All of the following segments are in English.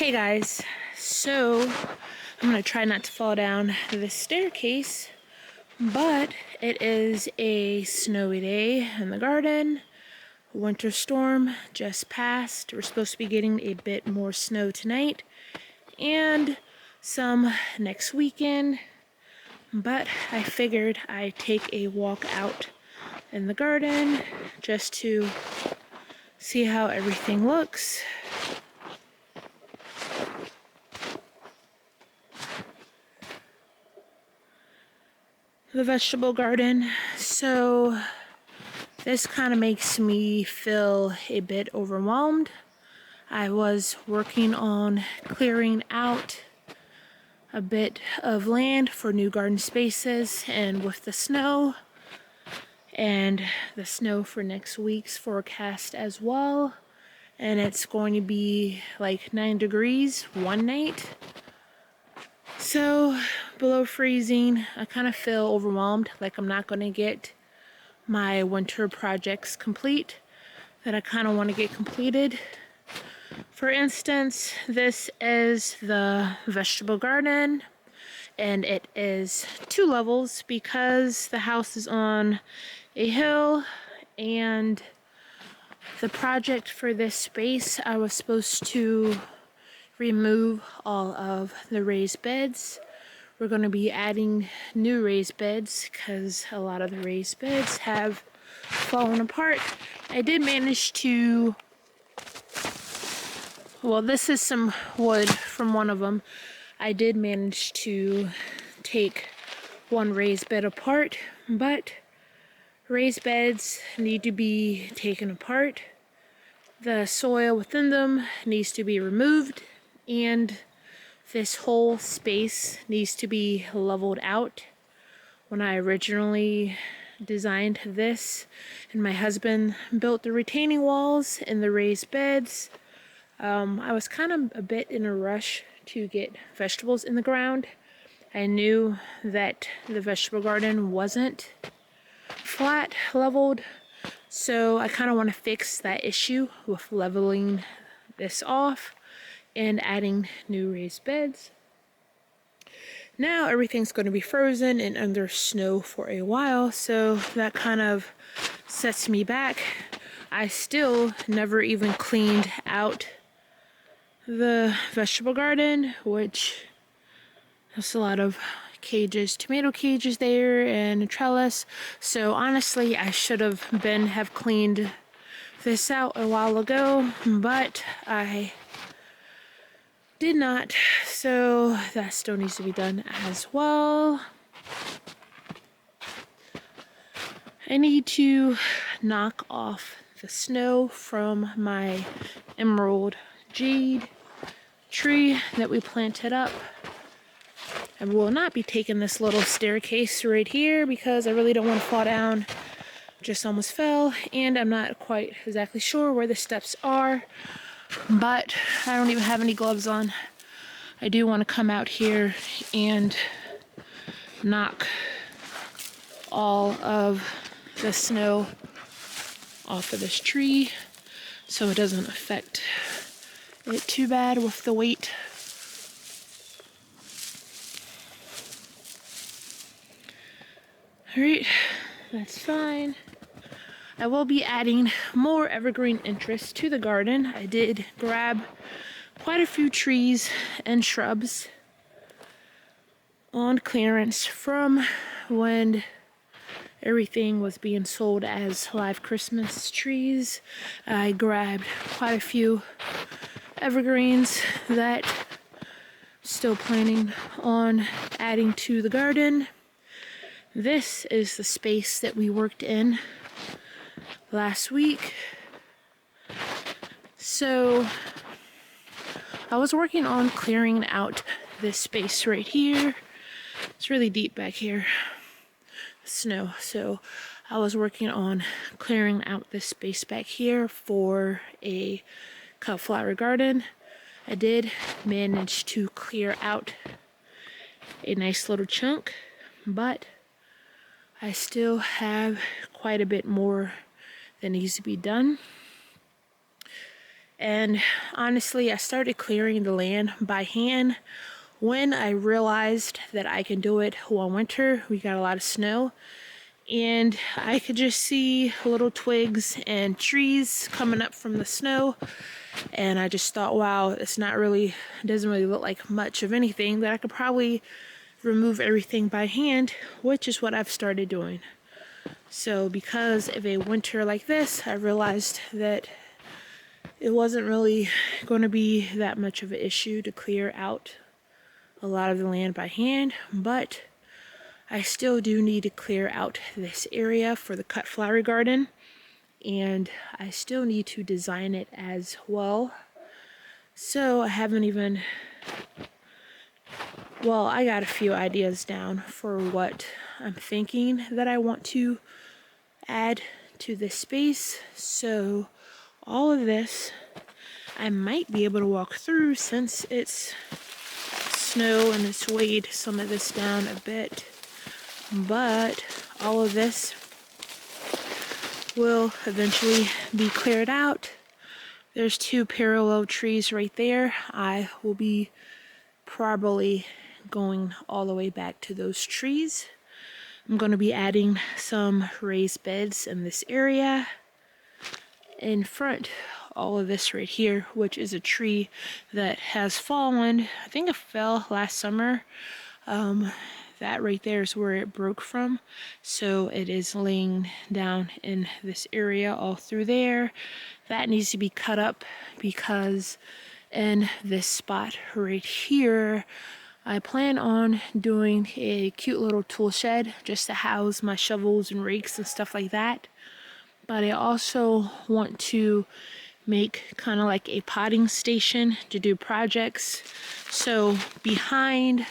Hey guys, so I'm gonna try not to fall down this staircase, but it is a snowy day in the garden. Winter storm just passed. We're supposed to be getting a bit more snow tonight and some next weekend, but I figured I'd take a walk out in the garden just to see how everything looks. The vegetable garden. So this kind of makes me feel a bit overwhelmed. I was working on clearing out a bit of land for new garden spaces, and with the snow and the snow for next week's forecast as well, and it's going to be like 9 degrees one night. So below freezing, I kind of feel overwhelmed, like I'm not going to get my winter projects complete that I kind of want to get completed. For instance, this is the vegetable garden, and it is 2 levels because the house is on a hill, and the project for this space, I was supposed to remove all of the raised beds. We're going to be adding new raised beds because a lot of the raised beds have fallen apart. I did manage to, well, this is some wood from one of them. I did manage to take one raised bed apart, but raised beds need to be taken apart. The soil within them needs to be removed, and this whole space needs to be leveled out. When I originally designed this and my husband built the retaining walls and the raised beds, I was kind of a bit in a rush to get vegetables in the ground. I knew that the vegetable garden wasn't flat leveled, so I kind of want to fix that issue with leveling this off and adding new raised beds. Now everything's going to be frozen and under snow for a while, so that kind of sets me back. I still never even cleaned out the vegetable garden, which has a lot of cages, tomato cages there, and a trellis. So honestly, I should have cleaned this out a while ago, but I did not, so that still needs to be done as well. I need to knock off the snow from my emerald jade tree that we planted up. I will not be taking this little staircase right here because I really don't want to fall down. Just almost fell, and I'm not quite exactly sure where the steps are, but I don't even have any gloves on. I do want to come out here and knock all of the snow off of this tree so it doesn't affect it too bad with the weight. Alright, that's fine. I will be adding more evergreen interest to the garden. I did grab quite a few trees and shrubs on clearance from when everything was being sold as live Christmas trees. I grabbed quite a few evergreens that I'm still planning on adding to the garden. This is the space that we worked in last week. So I was working on clearing out this space right here. It's really deep back here, snow. So I was working on clearing out this space back here for a cut flower garden. I did manage to clear out a nice little chunk, but I still have quite a bit more that needs to be done. And honestly, I started clearing the land by hand when I realized that I can do it one winter. We got a lot of snow, and I could just see little twigs and trees coming up from the snow. And I just thought, wow, it doesn't really look like much of anything, that I could probably remove everything by hand, which is what I've started doing. So because of a winter like this, I realized that it wasn't really going to be that much of an issue to clear out a lot of the land by hand, but I still do need to clear out this area for the cut flower garden, and I still need to design it as well. So I haven't even, well, I got a few ideas down for what I'm thinking that I want to add to this space. So all of this I might be able to walk through since it's snow and it's weighed some of this down a bit, but all of this will eventually be cleared out. There's 2 parallel trees right there. I will be probably going all the way back to those trees. I'm going to be adding some raised beds in this area. In front, all of this right here, which is a tree that has fallen. I think it fell last summer. That right there is where it broke from. So it is laying down in this area all through there. That needs to be cut up because in this spot right here, I plan on doing a cute little tool shed just to house my shovels and rakes and stuff like that. But I also want to make kind of like a potting station to do projects. So behind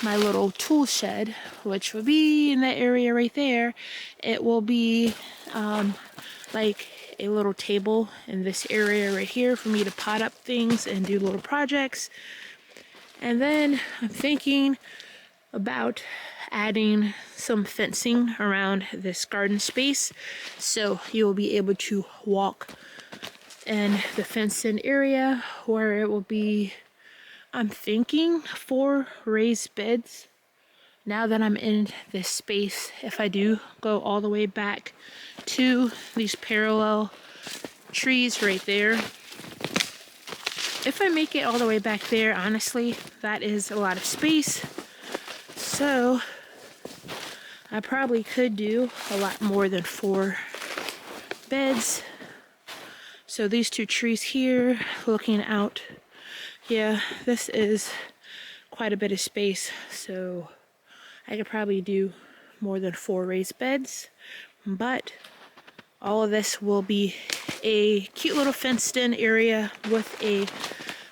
my little tool shed, which will be in that area right there, it will be like a little table in this area right here for me to pot up things and do little projects. And then I'm thinking about adding some fencing around this garden space, so you'll be able to walk in the fenced-in area where it will be, I'm thinking, 4 raised beds. Now that I'm in this space, if I do go all the way back to these parallel trees right there, if I make it all the way back there, honestly, that is a lot of space. So I probably could do a lot more than 4 beds. So these 2 trees here, looking out, yeah, this is quite a bit of space. So I could probably do more than 4 raised beds, but all of this will be a cute little fenced in area with a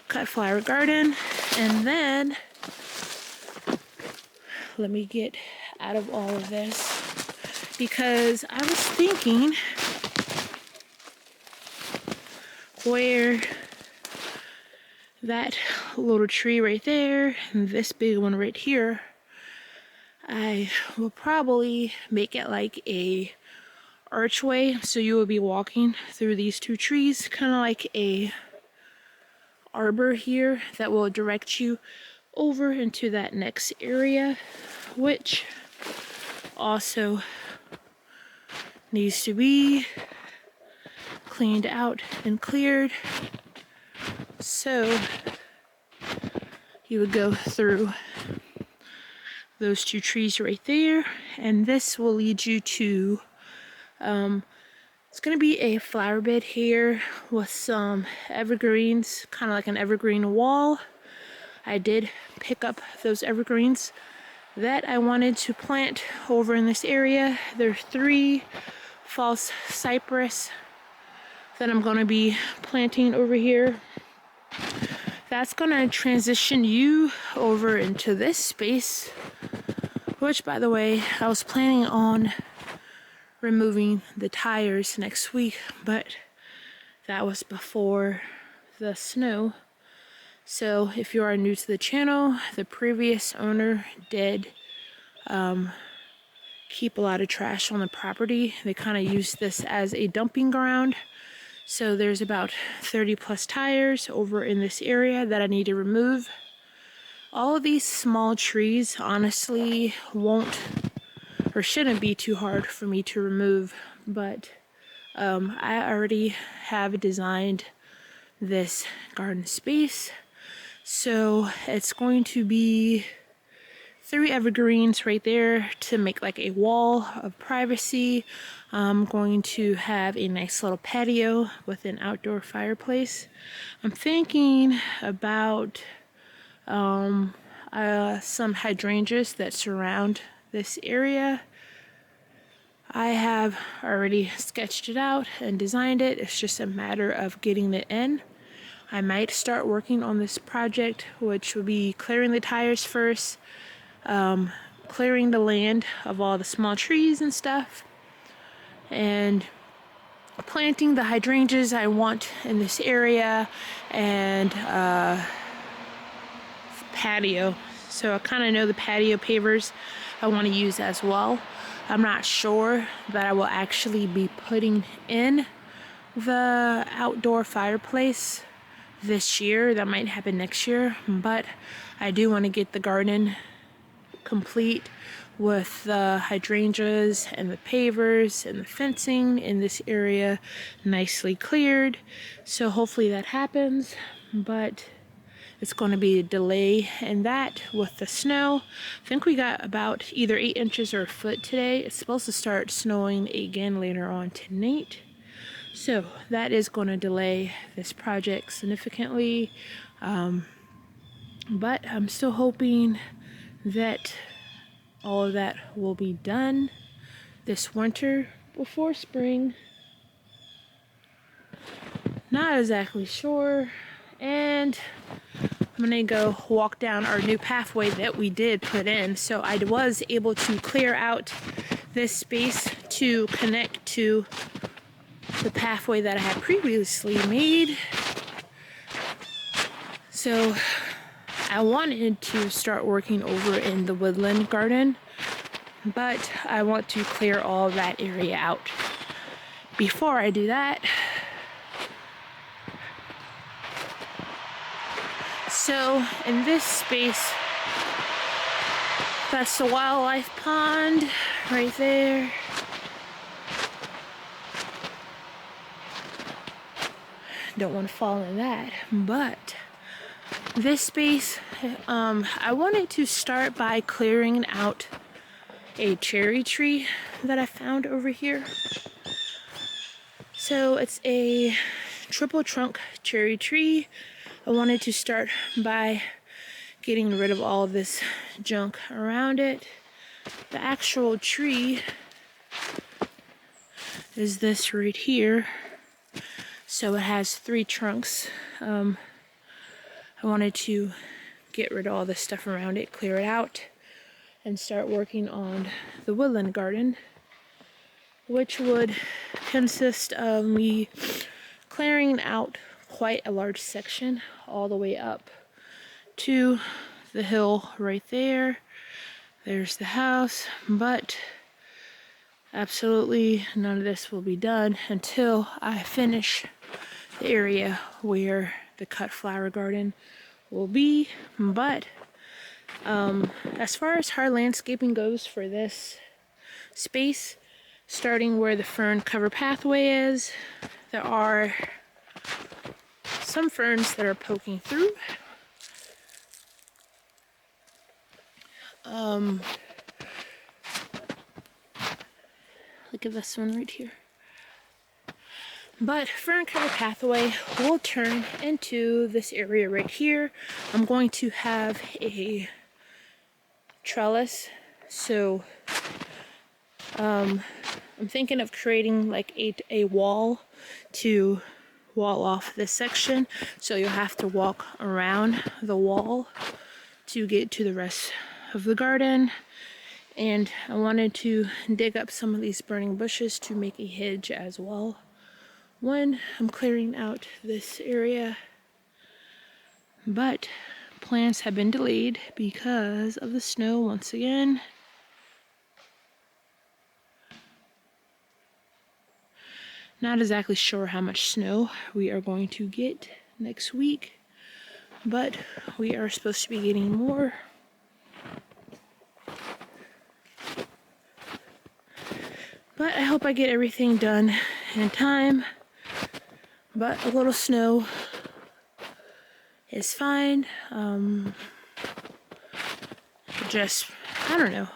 cut flower garden. And then let me get out of all of this, because I was thinking where that little tree right there and this big one right here, I will probably make it like a archway, so you will be walking through these 2 trees, kind of like a arbor here that will direct you over into that next area, which also needs to be cleaned out and cleared. So you would go through those 2 trees right there, and this will lead you to it's going to be a flower bed here with some evergreens, kind of like an evergreen wall. I did pick up those evergreens that I wanted to plant over in this area. There are 3 false cypress that I'm going to be planting over here. That's going to transition you over into this space, which, by the way, I was planning on removing the tires next week, but that was before the snow. So if you are new to the channel, the previous owner did keep a lot of trash on the property. They kind of used this as a dumping ground. So there's about 30 plus tires over in this area that I need to remove. All of these small trees honestly won't or shouldn't be too hard for me to remove, but I already have designed this garden space. So it's going to be 3 evergreens right there to make like a wall of privacy. I'm going to have a nice little patio with an outdoor fireplace. I'm thinking about some hydrangeas that surround this area. I have already sketched it out and designed it. It's just a matter of getting it in. I might start working on this project, which will be clearing the tires first, clearing the land of all the small trees and stuff, and planting the hydrangeas I want in this area, and patio. So I kind of know the patio pavers I want to use as well. I'm not sure that I will actually be putting in the outdoor fireplace this year. That might happen next year, but I do want to get the garden complete with the hydrangeas and the pavers and the fencing in this area nicely cleared. So hopefully that happens, but it's going to be a delay in that with the snow. I think we got about either 8 inches or a foot today. It's supposed to start snowing again later on tonight. So that is going to delay this project significantly. But I'm still hoping that all of that will be done this winter before spring. Not exactly sure. And I'm gonna go walk down our new pathway that we did put in. So I was able to clear out this space to connect to the pathway that I had previously made. So I wanted to start working over in the Woodland garden, but I want to clear all that area out. Before I do that, so in this space, that's the wildlife pond right there. Don't want to fall in that, but this space, I wanted to start by clearing out a cherry tree that I found over here. So it's a triple trunk cherry tree. I wanted to start by getting rid of all of this junk around it. The actual tree is this right here. So it has 3 trunks. I wanted to get rid of all this stuff around it, clear it out, and start working on the woodland garden, which would consist of me clearing out quite a large section all the way up to the hill right there. There's the house, but absolutely none of this will be done until I finish the area where the cut flower garden will be. But as far as hard landscaping goes for this space, starting where the fern cover pathway is, there are some ferns that are poking through. Look at this one right here. But fern cover pathway will turn into this area right here. I'm going to have a trellis, so I'm thinking of creating like a wall to wall off this section, so you'll have to walk around the wall to get to the rest of the garden. And I wanted to dig up some of these burning bushes to make a hedge as well when I'm clearing out this area. But plans have been delayed because of the snow once again. Not exactly sure how much snow we are going to get next week, but we are supposed to be getting more. But I hope I get everything done in time. But a little snow is fine. Just, I don't know.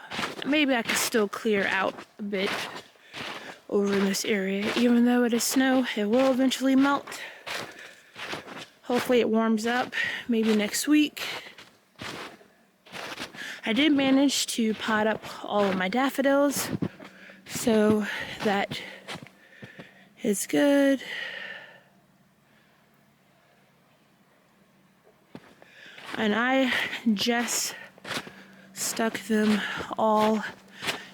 Maybe I could still clear out a bit over in this area. Even though it is snow, it will eventually melt. Hopefully it warms up, maybe next week. I did manage to pot up all of my daffodils, so that is good. And I just stuck them all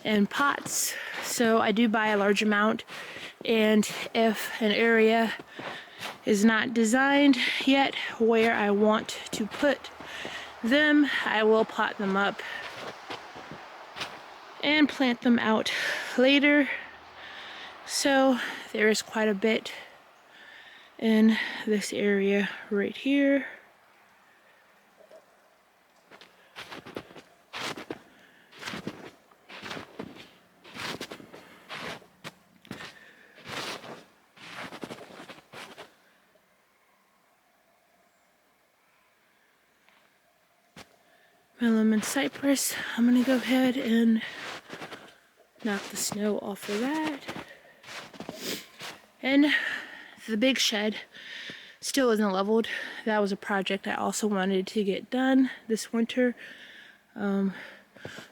in pots, so I do buy a large amount, and if an area is not designed yet where I want to put them, I will pot them up and plant them out later. So there is quite a bit in this area right here. My lemon cypress, I'm gonna go ahead and knock the snow off of that. And the big shed still isn't leveled. That was a project I also wanted to get done this winter. Ooh,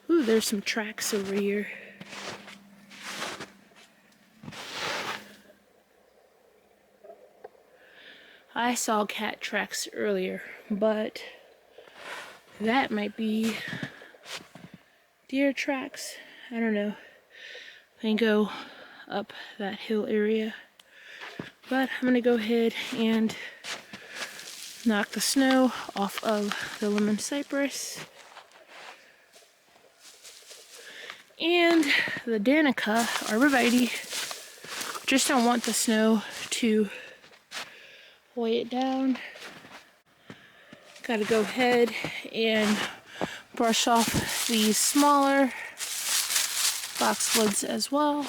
there's some tracks over here. I saw cat tracks earlier, but that might be deer tracks. I don't know. I can go up that hill area. But I'm gonna go ahead and knock the snow off of the lemon cypress. And the Danica arborvitae. Just don't want the snow to weigh it down. Gotta go ahead and brush off these smaller boxwoods as well.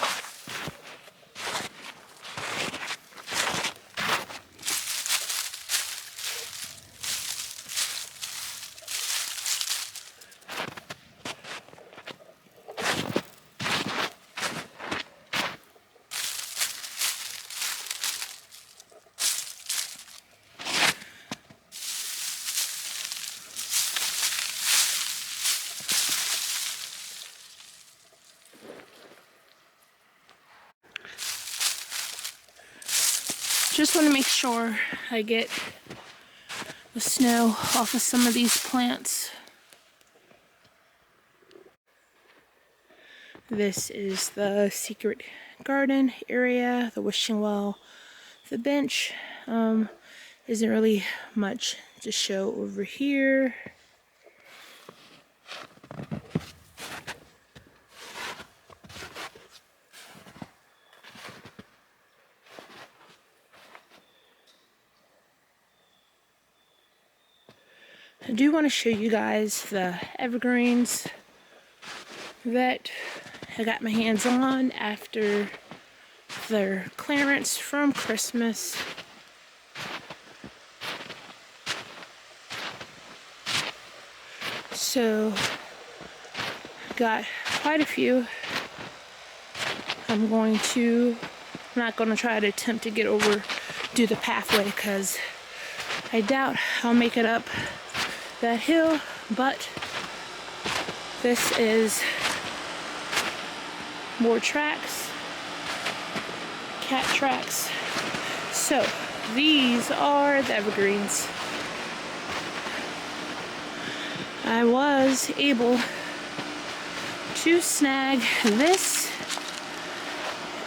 Just want to make sure I get the snow off of some of these plants. This is the secret garden area, the wishing well, the bench. Isn't really much to show over here. I do want to show you guys the evergreens that I got my hands on after their clearance from Christmas. So, got quite a few. I'm not going to try to attempt to get over, do the pathway, because I doubt I'll make it up that hill, but this is more tracks, cat tracks. So these are the evergreens. I was able to snag this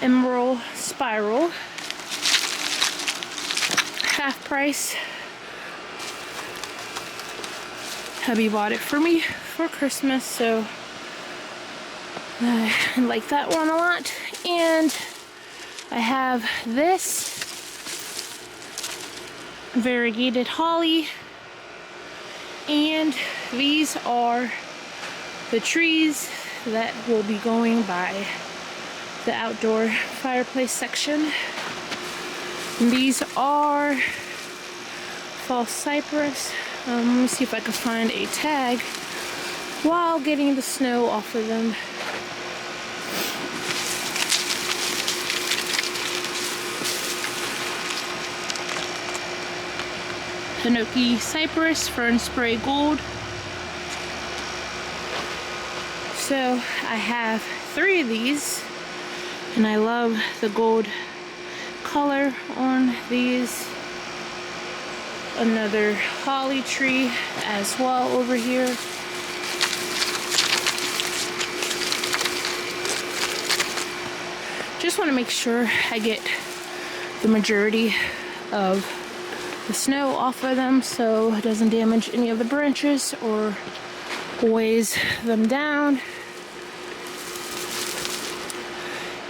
emerald spiral, half price. Hubby bought it for me for Christmas, so I like that one a lot. And I have this variegated holly, and these are the trees that will be going by the outdoor fireplace section. And these are false cypress. Let me see if I can find a tag while getting the snow off of them. Hinoki cypress, fern spray gold. So I have 3 of these, and I love the gold color on these. Another holly tree as well over here. Just want to make sure I get the majority of the snow off of them so it doesn't damage any of the branches or weighs them down.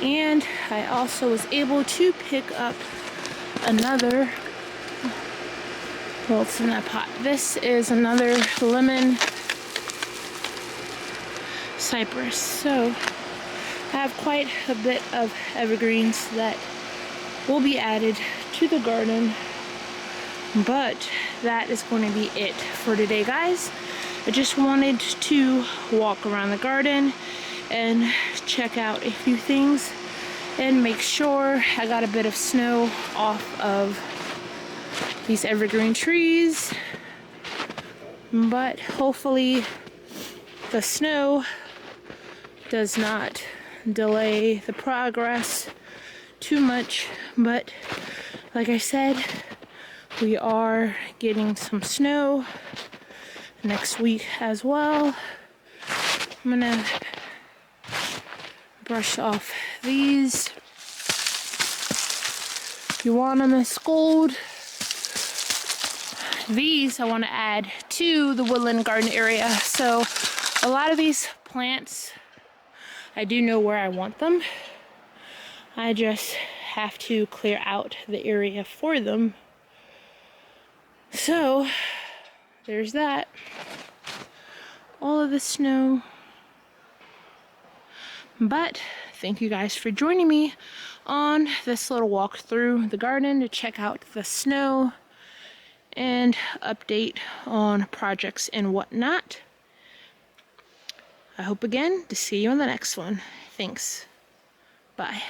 And I also was able to pick up another, well, it's in that pot. This is another lemon cypress. So I have quite a bit of evergreens that will be added to the garden. But that is going to be it for today, guys. I just wanted to walk around the garden and check out a few things and make sure I got a bit of snow off of these evergreen trees. But hopefully the snow does not delay the progress too much. But like I said, we are getting some snow next week as well. I'm gonna brush off these euonymus gold. These I want to add to the woodland garden area. So a lot of these plants, I do know where I want them. I just have to clear out the area for them. So there's that. All of the snow. But thank you guys for joining me on this little walk through the garden to check out the snow and update on projects and whatnot. I hope again to see you on the next one. Thanks. Bye.